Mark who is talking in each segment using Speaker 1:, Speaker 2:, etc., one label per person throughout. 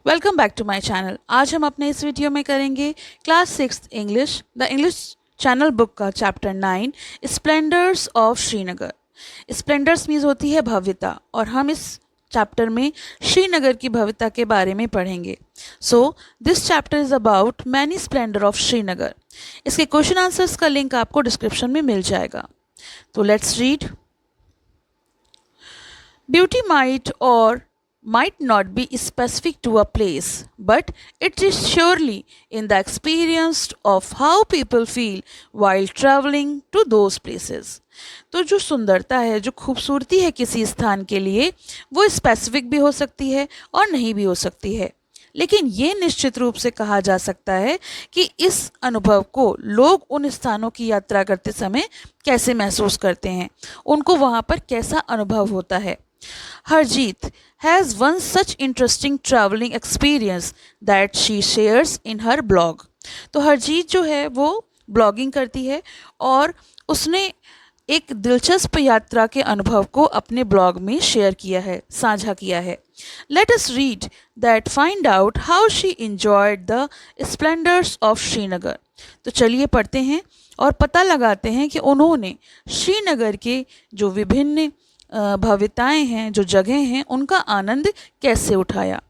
Speaker 1: Welcome back to my channel. आज हम अपने इस वीडियो में करेंगे class 6 English the English channel book का chapter 9 splendours of Srinagar. Splendours means होती है भव्यता और हम इस चैप्टर में श्रीनगर की भव्यता के बारे में पढ़ेंगे। So this chapter is about many splendour of Srinagar. इसके क्वेश्चन आंसर्स का लिंक आपको डिस्क्रिप्शन में मिल जाएगा। तो let's read. Beauty might not be specific to a place, but it is surely in the experience of how people feel while traveling to those places. तो जो सुंदरता है, जो खूबसूरती है किसी स्थान के लिए, वो स्पेसिफिक भी हो सकती है और नहीं भी हो सकती है, लेकिन ये निश्चित रूप से कहा जा सकता है कि इस अनुभव को लोग उन स्थानों की यात्रा करते समय कैसे महसूस करते हैं, उनको वहाँ पर कैसा अनुभव होता है। Harjeet has one such interesting traveling experience that she shares in her blog. तो हरजीत जो है वो ब्लॉगिंग करती है और उसने एक दिलचस्प यात्रा के अनुभव को अपने ब्लॉग में शेयर किया है, साझा किया है। Let us read that find out how she enjoyed the splendors of Srinagar. तो चलिए पढ़ते हैं और पता लगाते हैं कि उन्होंने श्रीनगर के जो विभिन्न भव्यताएं हैं, जो जगह हैं, उनका आनंद कैसे उठाया।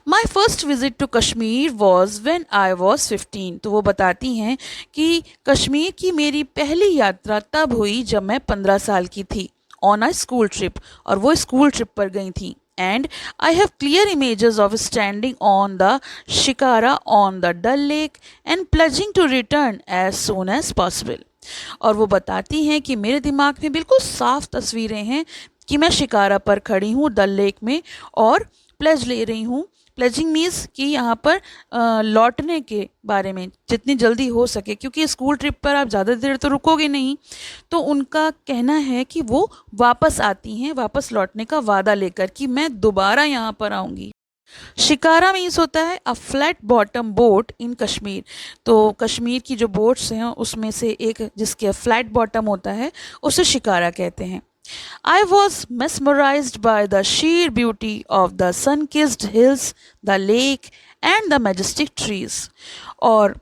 Speaker 1: My first visit to Kashmir was when I was 15। तो वो बताती हैं कि कश्मीर की मेरी पहली यात्रा तब हुई जब मैं 15 साल की थी, ऑन अ स्कूल ट्रिप, और वो स्कूल ट्रिप पर गई थी। And I have clear images of standing on the Shikara on the Dal Lake and pledging to return as soon as possible. और वो बताती हैं कि मेरे दिमाग में बिल्कुल साफ तस्वीरें हैं कि मैं शिकारा पर खड़ी हूँ डल लेक में और प्लेज ले रही हूँ। प्लेजिंग मीन्स कि यहाँ पर लौटने के बारे में जितनी जल्दी हो सके, क्योंकि स्कूल ट्रिप पर आप ज़्यादा देर तो रुकोगे नहीं, तो उनका कहना है कि वो वापस आती हैं, वापस लौटने का वादा लेकर कि मैं दोबारा यहाँ पर आऊँगी। शिकारा मीन्स होता है a flat bottom boat in Kashmir. तो कश्मीर की जो बोट्स हैं उसमें से एक जिसके फ्लैट बॉटम होता है उसे शिकारा कहते हैं। I was mesmerized by the sheer beauty of the sun-kissed hills, the lake and the majestic trees. और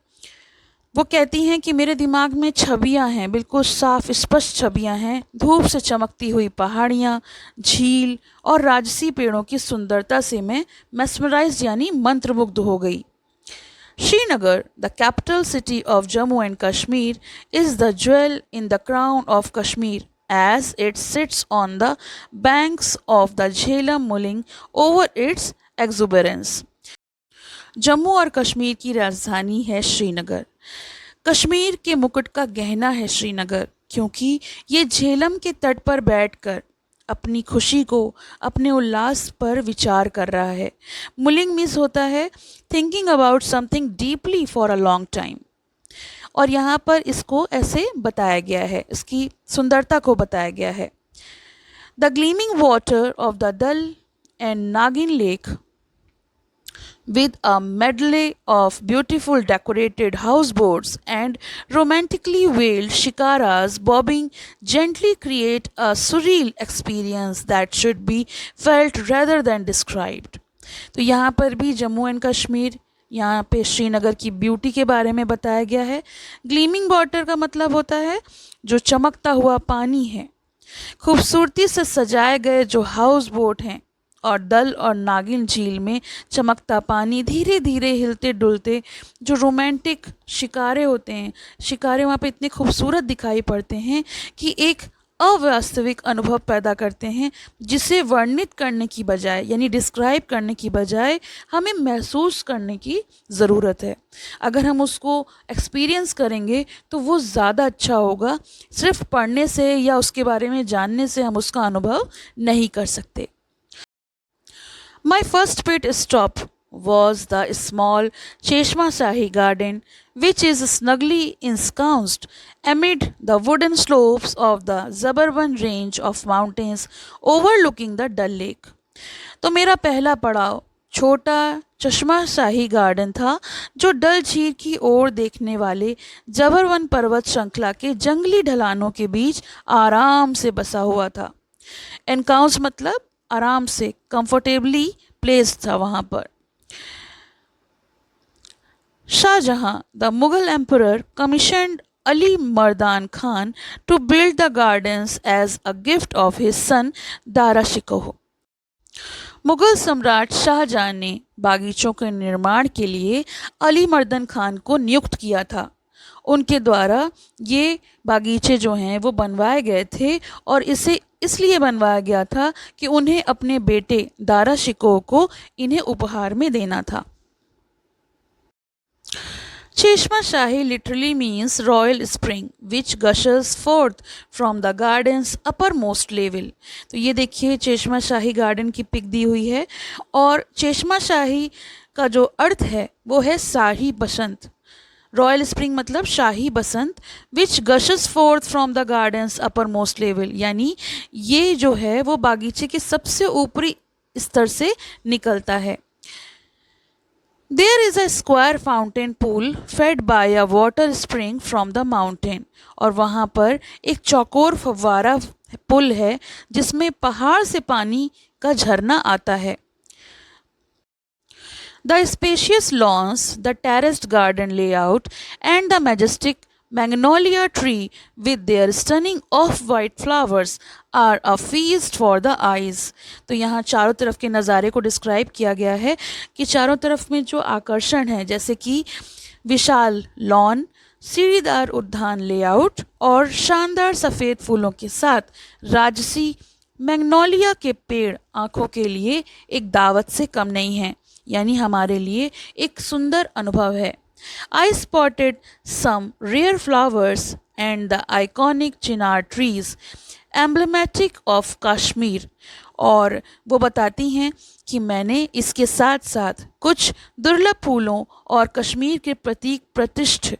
Speaker 1: वो कहती हैं कि मेरे दिमाग में छवियां हैं, बिल्कुल साफ स्पष्ट छवियां हैं, धूप से चमकती हुई पहाड़ियाँ, झील और राजसी पेड़ों की सुंदरता से मैं mesmerized यानी मंत्रमुग्ध हो गई। Srinagar, the capital city of Jammu and Kashmir, is the jewel in the crown of Kashmir, as it sits on the banks of the Jhelum mulling over its exuberance. Jammu और कश्मीर की राजधानी है श्रीनगर। कश्मीर के मुकुट का गहना है श्रीनगर, क्योंकि ये झेलम के तट पर बैठकर अपनी खुशी को, अपने उल्लास पर विचार कर रहा है। मुलिंग मीन्स होता है thinking about something deeply for a long time, और यहाँ पर इसको ऐसे बताया गया है, इसकी सुंदरता को बताया गया है। The gleaming water of the Dal and Nagin lake with a medley of beautiful decorated houseboats and romantically veiled shikaras bobbing gently create a surreal experience that should be felt rather than described. तो यहाँ पर भी Jammu and Kashmir, यहाँ पे श्रीनगर की beauty के बारे में बताया गया है। ग्लीमिंग वाटर का मतलब होता है जो चमकता हुआ पानी है, खूबसूरती से सजाए गए जो हाउस बोट हैं, और दल और नागिन झील में चमकता पानी, धीरे धीरे हिलते डुलते जो रोमांटिक शिकारे होते हैं, शिकारे वहाँ पे इतने खूबसूरत दिखाई पड़ते हैं कि एक अवास्तविक अनुभव पैदा करते हैं, जिसे वर्णित करने की बजाय यानी डिस्क्राइब करने की बजाय हमें महसूस करने की ज़रूरत है। अगर हम उसको एक्सपीरियंस करेंगे तो वो ज़्यादा अच्छा होगा। सिर्फ पढ़ने से या उसके बारे में जानने से हम उसका अनुभव नहीं कर सकते। My first pit stop was the small Cheshma Shahi garden, which is snugly ensconced amid the wooden slopes of the Zabarwan range of mountains overlooking the Dal Lake. तो मेरा पहला पड़ाव छोटा चश्मा शाही गार्डन था, जो डल झील की ओर देखने वाले जबरवन पर्वत श्रृंखला के जंगली ढलानों के बीच आराम से बसा हुआ था। एनकाउंस मतलब आराम से कंफर्टेबली प्लेस्ड था वहाँ पर। Shahjahan, the Mughal emperor, commissioned Ali Mardan Khan to build the gardens as a gift of his son Dara Shikoh. Mughal सम्राट शाहजहां ने बागीचों के निर्माण के लिए अली मर्दन खान को नियुक्त किया था। उनके द्वारा ये बागीचे जो हैं वो बनवाए गए थे और इसे इसलिए बनवाया गया था कि उन्हें अपने बेटे दारा शिकोह को इन्हें उपहार में देना था। Cheshma Shahi literally means royal spring which gushes forth from the garden's uppermost level. तो ये देखिए चेशमा शाही गार्डन की पिक दी हुई है और चेशमा शाही का जो अर्थ है वो है शाही बसंत। रॉयल स्प्रिंग मतलब शाही बसंत, which gushes forth from the gardens uppermost level, यानी ये जो है वो बागीचे के सबसे ऊपरी स्तर से निकलता है। There is a square fountain pool fed by a water spring from the mountain. और वहाँ पर एक चौकोर फव्वारा पुल है जिसमें पहाड़ से पानी का झरना आता है। The spacious lawns, the terraced garden layout, and the majestic magnolia tree with their stunning off-white flowers are a feast for the eyes. तो यहाँ चारों तरफ के नज़ारे को डिस्क्राइब किया गया है कि चारों तरफ में जो आकर्षण है जैसे कि विशाल लॉन, सीढ़ीदार उद्यान लेआउट और शानदार सफ़ेद फूलों के साथ राजसी मैग्नोलिया के पेड़ आँखों के लिए एक दावत से कम नहीं हैं, यानी हमारे लिए एक सुंदर अनुभव है। I spotted some rare flowers and the iconic chinar trees, emblematic of Kashmir. और वो बताती हैं कि मैंने इसके साथ साथ कुछ दुर्लभ फूलों और कश्मीर के प्रतीक प्रतिष्ठ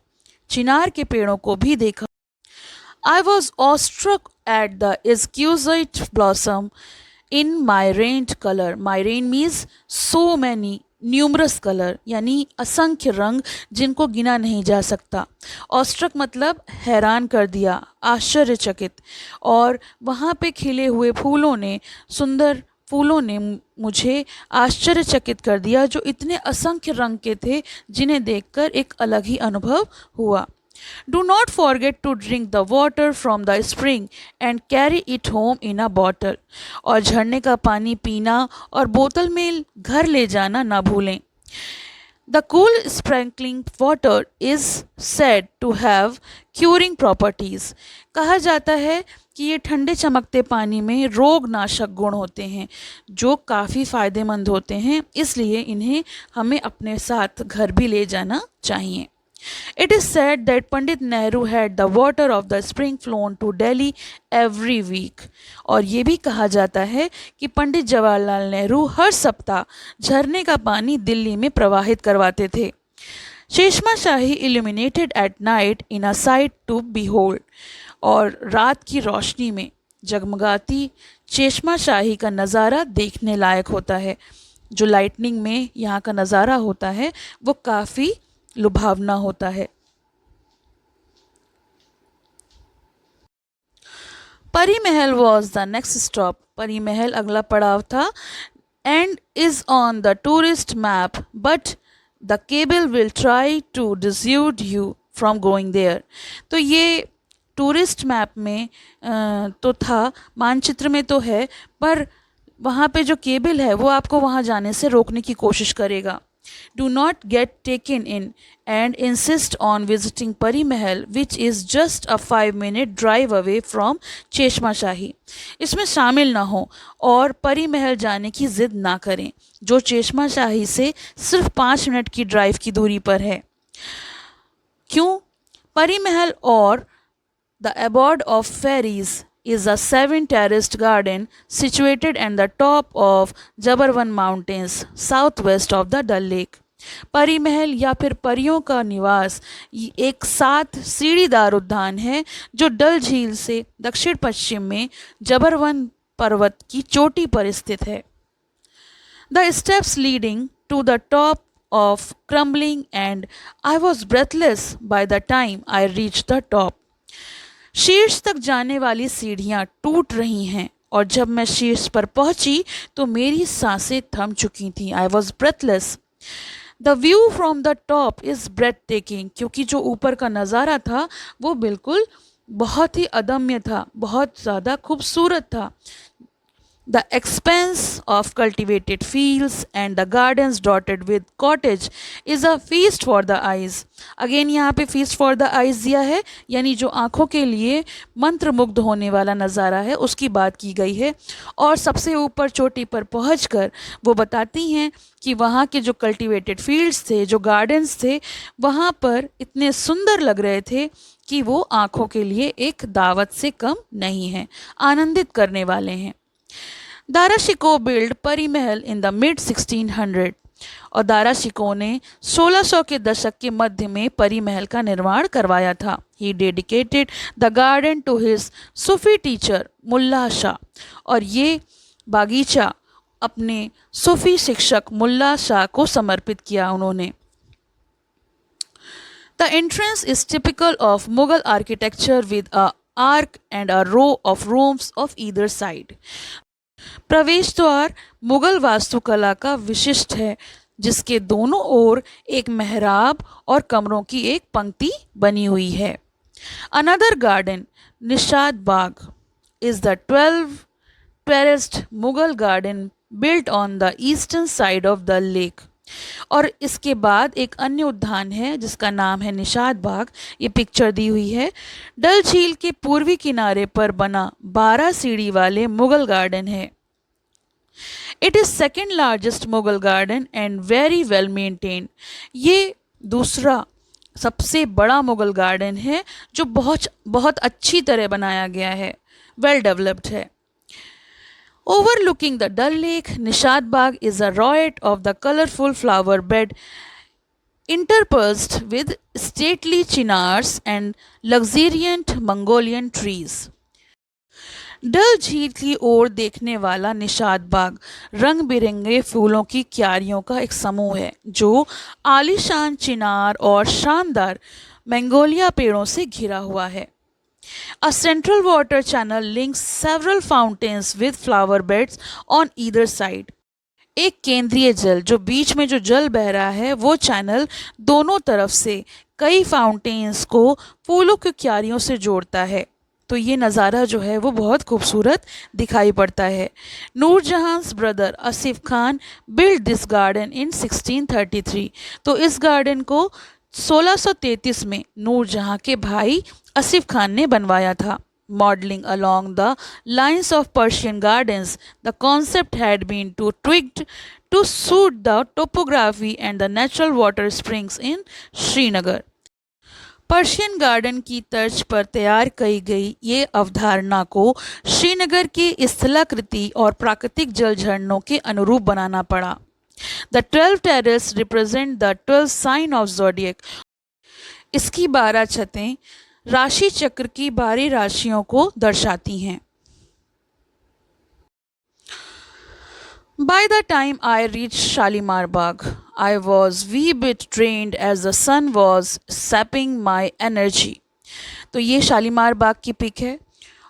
Speaker 1: चिनार के पेड़ों को भी देखा। I was awestruck at the exquisite blossom in myriad color. Myriad means so many, numerous colour यानी असंख्य रंग जिनको गिना नहीं जा सकता। ऑस्ट्रक मतलब हैरान कर दिया, आश्चर्यचकित। और वहाँ पे खिले हुए सुंदर फूलों ने मुझे आश्चर्यचकित कर दिया जो इतने असंख्य रंग के थे जिन्हें देखकर एक अलग ही अनुभव हुआ। Do not forget to drink the water from the spring and carry it home in a bottle. और झरने का पानी पीना और बोतल में घर ले जाना ना भूलें। The cool sprinkling water is said to have curing properties. कहा जाता है कि ये ठंडे चमकते पानी में रोगनाशक गुण होते हैं जो काफ़ी फ़ायदेमंद होते हैं, इसलिए इन्हें हमें अपने साथ घर भी ले जाना चाहिए। It is said that Pandit Nehru had the water of the spring flown to Delhi every week. और ये भी कहा जाता है कि पंडित जवाहरलाल नेहरू हर सप्ताह झरने का पानी दिल्ली में प्रवाहित करवाते थे। चेशमा शाही illuminated at night in a sight to behold. और रात की रोशनी में जगमगाती चेशमा शाही का नज़ारा देखने लायक होता है। जो लाइटनिंग में यहाँ का नज़ारा होता है वो काफ़ी लुभावना होता है। परी महल वॉज द नेक्स्ट स्टॉप। परी महल अगला पड़ाव था and is on the tourist map but the cable will try to dissuade you from going there. तो ये टूरिस्ट मैप में तो था, मानचित्र में तो है, पर वहाँ पे जो केबल है वो आपको वहाँ जाने से रोकने की कोशिश करेगा। Do not get taken in and insist on visiting Pari Mahal, which is just a 5-minute drive away from चेशमा शाही। इसमें शामिल ना हो और परी महल जाने की ज़िद ना करें जो चेशमा शाही से सिर्फ 5 मिनट की ड्राइव की दूरी पर है। क्यों? परी महल और the abode of fairies is a 7-terraced garden situated at the top of Jabarwan Mountains, southwest of the Dal Lake. परी महल या फिर परियों का निवास एक 7 सीढ़ीदार उद्यान है जो डल झील से दक्षिण पश्चिम में जबरवन पर्वत की चोटी पर स्थित है। The steps leading to the top of crumbling and I was breathless by the time I reached the top. शीर्ष तक जाने वाली सीढ़ियाँ टूट रही हैं और जब मैं शीर्ष पर पहुंची तो मेरी सांसें थम चुकी थीं। I was breathless. The view from the top is breathtaking, क्योंकि जो ऊपर का नज़ारा था वो बिल्कुल बहुत ही अदम्य था, बहुत ज़्यादा खूबसूरत था। The expanse of cultivated fields and the gardens dotted with cottage is a feast for the eyes. Again यहाँ पे feast for the eyes दिया है, यानी जो आँखों के लिए मंत्रमुग्ध होने वाला नज़ारा है उसकी बात की गई है। और सबसे ऊपर चोटी पर पहुंचकर वो बताती हैं कि वहाँ के जो कल्टिवेटेड फील्ड्स थे, जो गार्डन्स थे, वहाँ पर इतने सुंदर लग रहे थे कि वो आँखों के लिए एक दावत से कम नहीं हैं, आनंदित करने वाले हैं। दारा शिकोह बिल्ड परी महल इन द मिड 1600 और दारा शिकोह ने 1600 के दशक के मध्य में परी महल का निर्माण करवाया था। He dedicated the garden to his Sufi teacher Mulla Shah, और ये बागीचा अपने सूफी शिक्षक मुल्ला शाह को समर्पित किया उन्होंने। The entrance is typical of Mughal architecture with a arch and a row of rooms of either side. प्रवेश द्वार मुगल वास्तुकला का विशिष्ट है, जिसके दोनों ओर एक मेहराब और कमरों की एक पंक्ति बनी हुई है। Another garden Nishat Bagh is the 12 terraced Mughal garden built on the eastern side of the lake. और इसके बाद एक अन्य उद्यान है जिसका नाम है निशात बाग। ये पिक्चर दी हुई है। डल झील के पूर्वी किनारे पर बना 12 सीढ़ी वाले मुगल गार्डन है। It is second largest Mughal garden and very well maintain. ये दूसरा सबसे बड़ा मुगल गार्डन है जो बहुत अच्छी तरह बनाया गया है, वेल डेवलप्ड है। Overlooking the Dal Lake, Nishat Bagh is a riot of the colorful flower bed interspersed with stately chinars and luxuriant Mongolian trees. डल झील की ओर देखने वाला निशात बाग रंग बिरंगे फूलों की क्यारियों का एक समूह है जो आलीशान चिनार और शानदार मैंगोलिया पेड़ों से घिरा हुआ है। A central water channel links several fountains with flower beds on either side. एक केंद्रीय जल, जो बीच में जो जल बह रहा है, वो चैनल दोनों तरफ से कई फाउंटेन्स को फूलों की क्यारियों से जोड़ता है। तो ये नज़ारा जो है वो बहुत खूबसूरत दिखाई पड़ता है। Noorjahan's brother Asif Khan build this garden in 1633। तो इस गार्डन को 1633 में नूरजहां के भाई आसिफ खान ने बनवाया था। Modelling along the lines of Persian gardens, the concept had been to tweaked to suit the topography and the natural water springs in Srinagar. Persian garden की तर्ज पर तैयार की गई ये अवधारणा को श्रीनगर की स्थलाकृति और प्राकृतिक जल झरनों के अनुरूप बनाना पड़ा। The 12 terraces represent the 12 sign of zodiac. इसकी 12 छतें राशि चक्र की 12 राशियों को दर्शाती हैं। By the time I reached Shalimar Bagh, I was wee bit drained as the sun was sapping my energy. तो ये शालीमार बाग की पिक है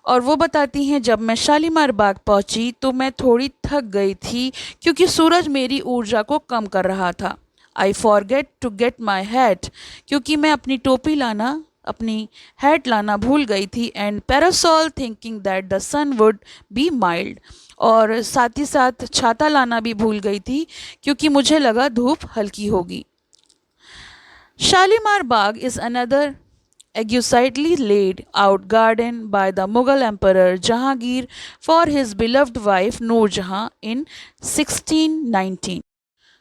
Speaker 1: और वो बताती हैं जब मैं शालीमार बाग पहुंची तो मैं थोड़ी थक गई थी क्योंकि सूरज मेरी ऊर्जा को कम कर रहा था। I forget to get my hat, क्योंकि मैं अपनी हैट लाना भूल गई थी। And parasol thinking that the sun would be mild, और साथ ही साथ छाता लाना भी भूल गई थी क्योंकि मुझे लगा धूप हल्की होगी। Shalimar Bagh is another egusively laid out garden by the Mughal Emperor Jahangir for his beloved wife Noor Jahan in 1619.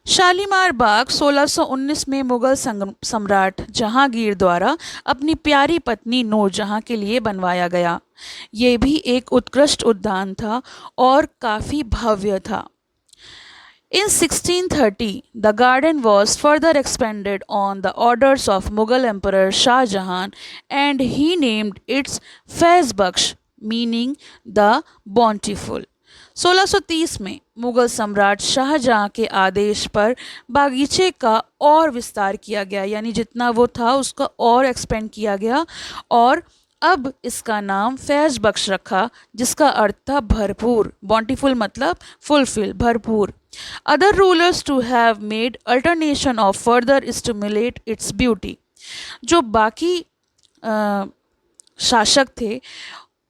Speaker 1: Shalimar बाग 1619 में मुगल सम्राट जहांगीर द्वारा अपनी प्यारी पत्नी नूर जहां के लिए बनवाया गया। ये भी एक उत्कृष्ट उद्यान था और काफ़ी भव्य था। In 1630, the garden was further expanded on the orders of Mughal Emperor Shah Jahan and he named it Faiz Bakhsh, meaning the bountiful. 1630 में मुगल सम्राट शाहजहां के आदेश पर बागीचे का और विस्तार किया गया, यानी जितना वो था उसका और एक्सपेंड किया गया और अब इसका नाम फैज बख्श रखा, जिसका अर्थ था भरपूर। बॉन्टीफुल मतलब फुलफिल, भरपूर। Other rulers to have made alternation of further stimulate its beauty. जो बाकी शासक थे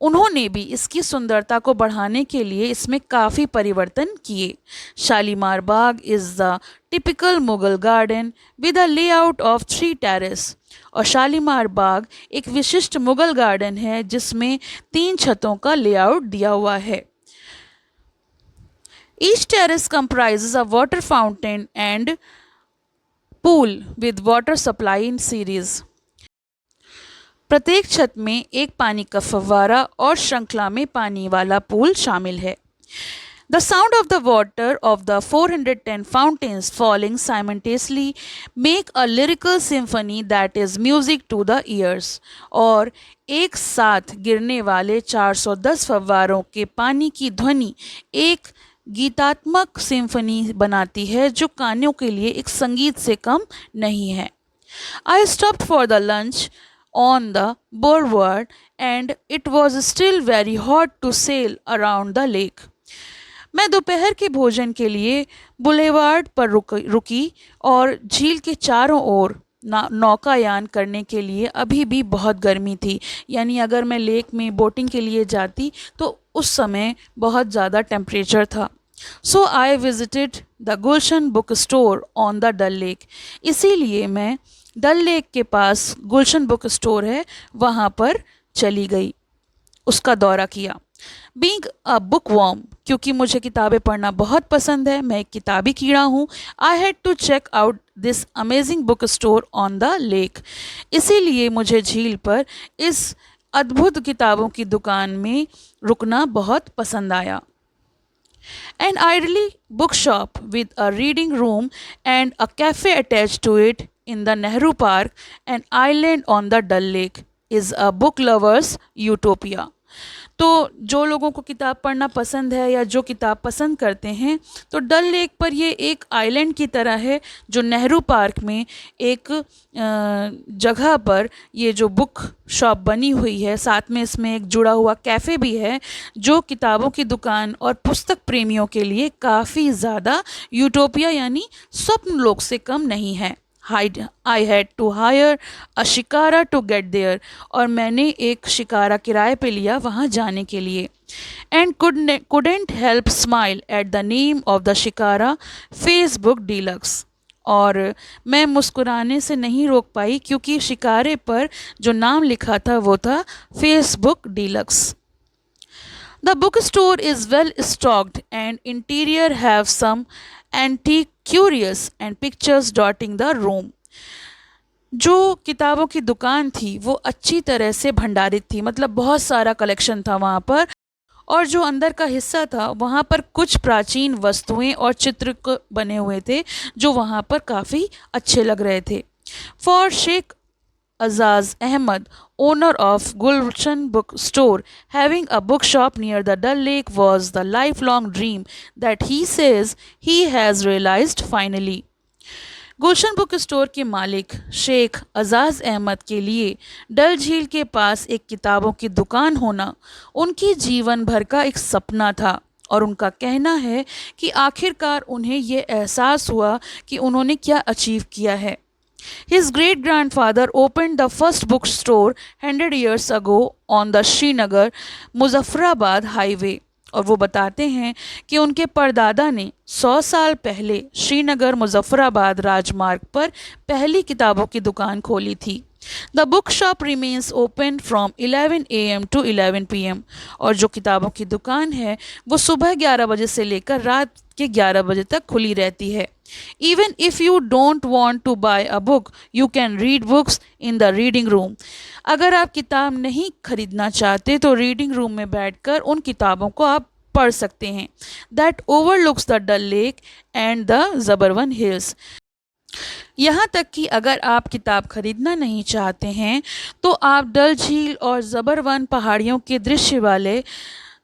Speaker 1: उन्होंने भी इसकी सुंदरता को बढ़ाने के लिए इसमें काफ़ी परिवर्तन किए। Shalimar Bagh is the typical Mughal garden with a layout of 3 terrace. और शालीमार बाग एक विशिष्ट मुगल गार्डन है जिसमें 3 छतों का लेआउट दिया हुआ है। Each terrace comprises a water fountain and pool with water supply in series। प्रत्येक छत में एक पानी का फव्वारा और श्रृंखला में पानी वाला पूल शामिल है। The sound of the water of the 410 fountains falling simultaneously make a lyrical symphony that is music to the ears। और एक साथ गिरने वाले 410 फव्वारों के पानी की ध्वनि एक गीतात्मक सिम्फनी बनाती है जो कानों के लिए एक संगीत से कम नहीं है। I stopped for the lunch on the boardwalk and it was still very hot to sail around the lake। मैं दोपहर के भोजन के लिए बुलेवार्ड पर रुकी और झील के चारों ओर नौकायान करने के लिए अभी भी बहुत गर्मी थी। यानी अगर मैं लेक में बोटिंग के लिए जाती तो उस समय बहुत ज़्यादा टेम्परेचर था। So I visited the Gulshan book store on the Dal lake. इसीलिए मैं डल लेक के पास गुलशन बुक स्टोर है वहाँ पर चली गई, उसका दौरा किया। बीइंग अ बुक वॉर्म, क्योंकि मुझे किताबें पढ़ना बहुत पसंद है, मैं एक किताबी कीड़ा हूँ। I had to check out this amazing book store on the lake. इसीलिए मुझे झील पर इस अद्भुत किताबों की दुकान में रुकना बहुत पसंद आया। An idyllic bookshop with a reading room and a cafe attached to it in the Nehru Park, an island on the Dal Lake, is a book lover's utopia। तो जो लोगों को किताब पढ़ना पसंद है या जो किताब पसंद करते हैं तो डल लेक पर ये एक आइलैंड की तरह है जो नेहरू पार्क में एक जगह पर ये जो बुक शॉप बनी हुई है, साथ में इसमें एक जुड़ा हुआ कैफ़े भी है जो किताबों की दुकान और पुस्तक प्रेमियों के लिए काफ़ी ज़्यादा यूटोपिया यानी स्वप्न लोक से कम नहीं है। I had to hire a shikara to get there। और मैंने एक शिकारा किराए पे लिया वहाँ जाने के लिए। And couldn't help smile at the name of the shikara, Facebook Deluxe। और मैं मुस्कुराने से नहीं रोक पाई क्योंकि शिकारे पर जो नाम लिखा था वो था Facebook Deluxe। The bookstore is well stocked and interior have some antique curious and pictures dotting the room। जो किताबों की दुकान थी वो अच्छी तरह से भंडारित थी, मतलब बहुत सारा कलेक्शन था वहाँ पर। और जो अंदर का हिस्सा था वहाँ पर कुछ प्राचीन वस्तुएं और चित्र बने हुए थे जो वहाँ पर काफ़ी अच्छे लग रहे थे। For Sheikh Azaz Ahmed, owner of Gulshan Book Store, having a bookshop near the Dal Lake was the lifelong dream that he says he has realized finally। Gulshan book store के मालिक शेख अजाज अहमद के लिए डल झील के पास एक किताबों की दुकान होना उनकी जीवन भर का एक सपना था और उनका कहना है कि आखिरकार उन्हें ये एहसास हुआ कि उन्होंने क्या अचीव किया है। His great-grandfather opened the first bookstore 100 years ago on the Srinagar Muzaffarabad highway। और वो बताते हैं कि उनके परदादा ने 100 साल पहले श्रीनगर मुजफ्फराबाद राजमार्ग पर पहली किताबों की दुकान खोली थी। The bookshop remains open from 11 AM to 11 PM। और जो किताबों की दुकान है वो सुबह 11 बजे से लेकर रात के 11 बजे तक खुली रहती है। Even if you don't want to buy a book, you can read books in the reading room। अगर आप किताब नहीं खरीदना चाहते तो रीडिंग रूम में बैठकर उन किताबों को आप पढ़ सकते हैं। That overlooks the Dal Lake and the Zabarwan Hills। यहाँ तक कि अगर आप किताब खरीदना नहीं चाहते हैं तो आप डल झील और ज़बरवन पहाड़ियों के दृश्य वाले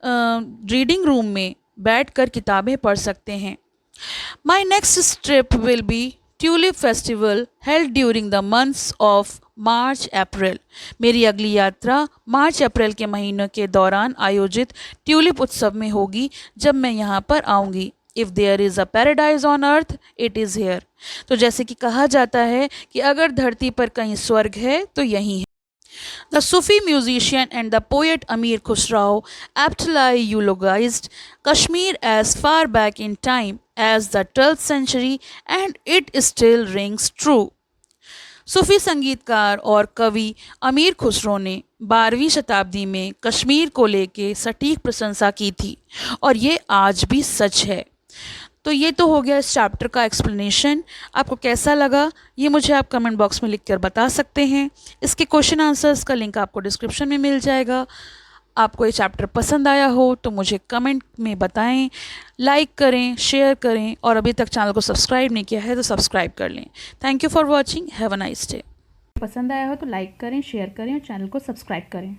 Speaker 1: रीडिंग रूम में बैठकर किताबें पढ़ सकते हैं। My next trip will be tulip festival held during the months of March April. मेरी अगली यात्रा मार्च अप्रैल के महीनों के दौरान आयोजित ट्यूलिप उत्सव में होगी जब मैं यहाँ पर आऊँगी। If there is a paradise on earth it is here. तो जैसे कि कहा जाता है कि अगर धरती पर कहीं स्वर्ग है तो यहीं है। The Sufi musician and the poet Amir Khusrau aptly eulogized Kashmir as far back in time as the 12th century and it still rings true. सूफी संगीतकार और कवि अमीर खुसरो ने 12वीं शताब्दी में कश्मीर को लेके सटीक प्रशंसा की थी और ये आज भी सच है। तो ये तो हो गया इस चैप्टर का एक्सप्लेनेशन। आपको कैसा लगा ये मुझे आप कमेंट बॉक्स में लिखकर बता सकते हैं। इसके क्वेश्चन आंसर्स का लिंक आपको डिस्क्रिप्शन में मिल जाएगा। आपको ये चैप्टर पसंद आया हो तो मुझे कमेंट में बताएं, लाइक करें, शेयर करें और अभी तक चैनल को सब्सक्राइब नहीं किया है तो सब्सक्राइब कर लें। Thank you for watching. Have a nice day.
Speaker 2: पसंद आया हो तो लाइक करें, शेयर करें और चैनल को सब्सक्राइब करें।